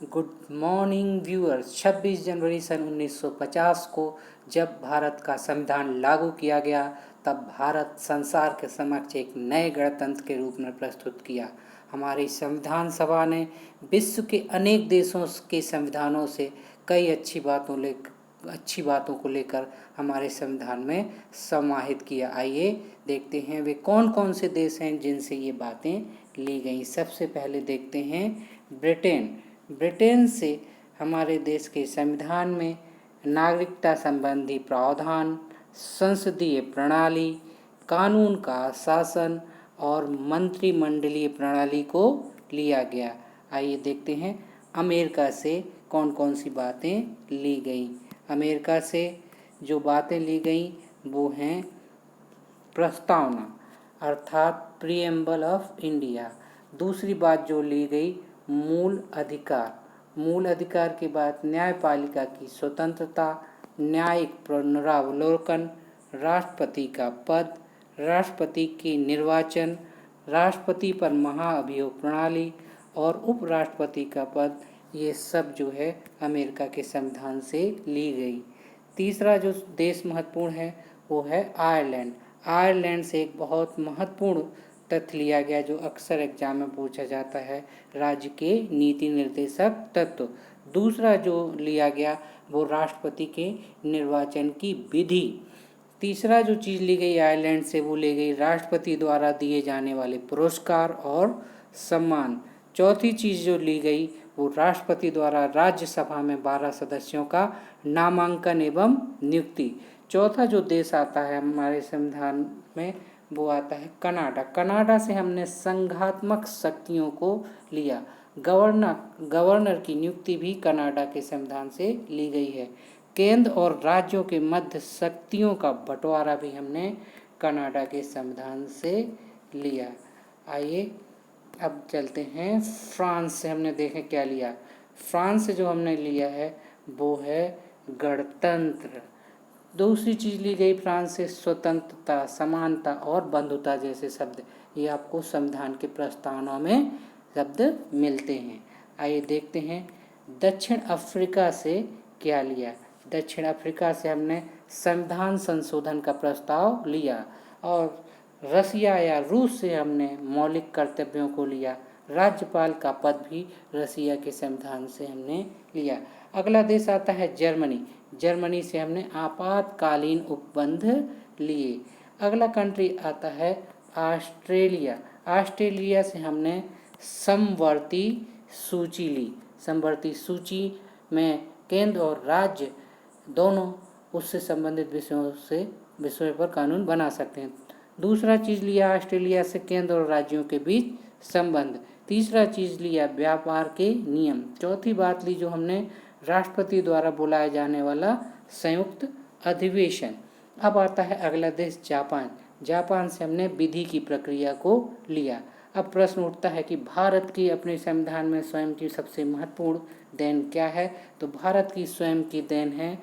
Good morning viewers. 26 जनवरी सन 1950 को जब भारत का संविधान लागू किया गया, तब भारत संसार के समक्ष एक नए गणतंत्र के रूप में प्रस्तुत किया। हमारी संविधान सभा ने विश्व के अनेक देशों के संविधानों से कई अच्छी बातों को लेकर हमारे संविधान में समाहित किया। आइए देखते हैं वे कौन कौन से देश हैं जिनसे ये बातें ली गई। सबसे पहले देखते हैं ब्रिटेन से हमारे देश के संविधान में नागरिकता संबंधी प्रावधान, संसदीय प्रणाली, कानून का शासन और मंत्रिमंडलीय प्रणाली को लिया गया। आइए देखते हैं अमेरिका से कौन कौन सी बातें ली गई। अमेरिका से जो बातें ली गई वो हैं प्रस्तावना अर्थात प्रीएम्बल ऑफ इंडिया। दूसरी बात जो ली गई मूल अधिकार के बाद न्यायपालिका की स्वतंत्रता, न्यायिक पुनरावलोकन, राष्ट्रपति का पद, राष्ट्रपति के निर्वाचन, राष्ट्रपति पर महाअभियोग प्रणाली और उपराष्ट्रपति का पद, ये सब जो है अमेरिका के संविधान से ली गई। तीसरा जो देश महत्वपूर्ण है वो है आयरलैंड से एक बहुत महत्वपूर्ण तथ्य लिया गया जो अक्सर एग्जाम में पूछा जाता है, राज्य के नीति निर्देशक तत्व। दूसरा जो लिया गया वो राष्ट्रपति के निर्वाचन की विधि। तीसरा जो चीज़ ली गई आयरलैंड से वो ले गई राष्ट्रपति द्वारा दिए जाने वाले पुरस्कार और सम्मान। चौथी चीज़ जो ली गई वो राष्ट्रपति द्वारा राज्यसभा में 12 सदस्यों का नामांकन एवं नियुक्ति। चौथा जो देश आता है हमारे संविधान में वो आता है कनाडा से हमने संघात्मक शक्तियों को लिया। गवर्नर की नियुक्ति भी कनाडा के संविधान से ली गई है। केंद्र और राज्यों के मध्य शक्तियों का बंटवारा भी हमने कनाडा के संविधान से लिया। आइए अब चलते हैं फ्रांस से। हमने देखें क्या लिया। फ्रांस से जो हमने लिया है वो है गणतंत्र। दूसरी चीज़ ली गई फ्रांस से स्वतंत्रता, समानता और बंधुता जैसे शब्द। ये आपको संविधान के प्रस्तावना में शब्द मिलते हैं। आइए देखते हैं दक्षिण अफ्रीका से क्या लिया। दक्षिण अफ्रीका से हमने संविधान संशोधन का प्रस्ताव लिया और रसिया या रूस से हमने मौलिक कर्तव्यों को लिया। राज्यपाल का पद भी रसिया के संविधान से हमने लिया। अगला देश आता है जर्मनी से हमने आपातकालीन उपबंध लिए। अगला कंट्री आता है ऑस्ट्रेलिया से हमने समवर्ती सूची ली। समवर्ती सूची में केंद्र और राज्य दोनों उससे संबंधित विषयों पर कानून बना सकते हैं। दूसरा चीज़ लिया ऑस्ट्रेलिया से केंद्र और राज्यों के बीच संबंध। तीसरा चीज़ लिया व्यापार के नियम। चौथी बात ली जो हमने राष्ट्रपति द्वारा बुलाया जाने वाला संयुक्त अधिवेशन। अब आता है अगला देश जापान से हमने विधि की प्रक्रिया को लिया। अब प्रश्न उठता है कि भारत की अपने संविधान में स्वयं की सबसे महत्वपूर्ण देन क्या है। तो भारत की स्वयं की देन है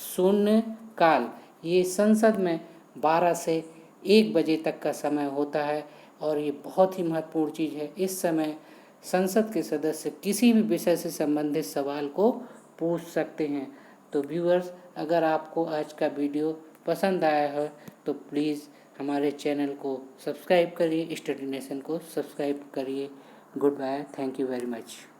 शून्य काल। ये संसद में 12 से 1 बजे तक का समय होता है और ये बहुत ही महत्वपूर्ण चीज़ है। इस समय संसद के सदस्य किसी भी विषय से संबंधित सवाल को पूछ सकते हैं। तो व्यूअर्स, अगर आपको आज का वीडियो पसंद आया है तो प्लीज़ हमारे चैनल को सब्सक्राइब करिए, स्टडी नेशन को सब्सक्राइब करिए। Good bye, thank you very much.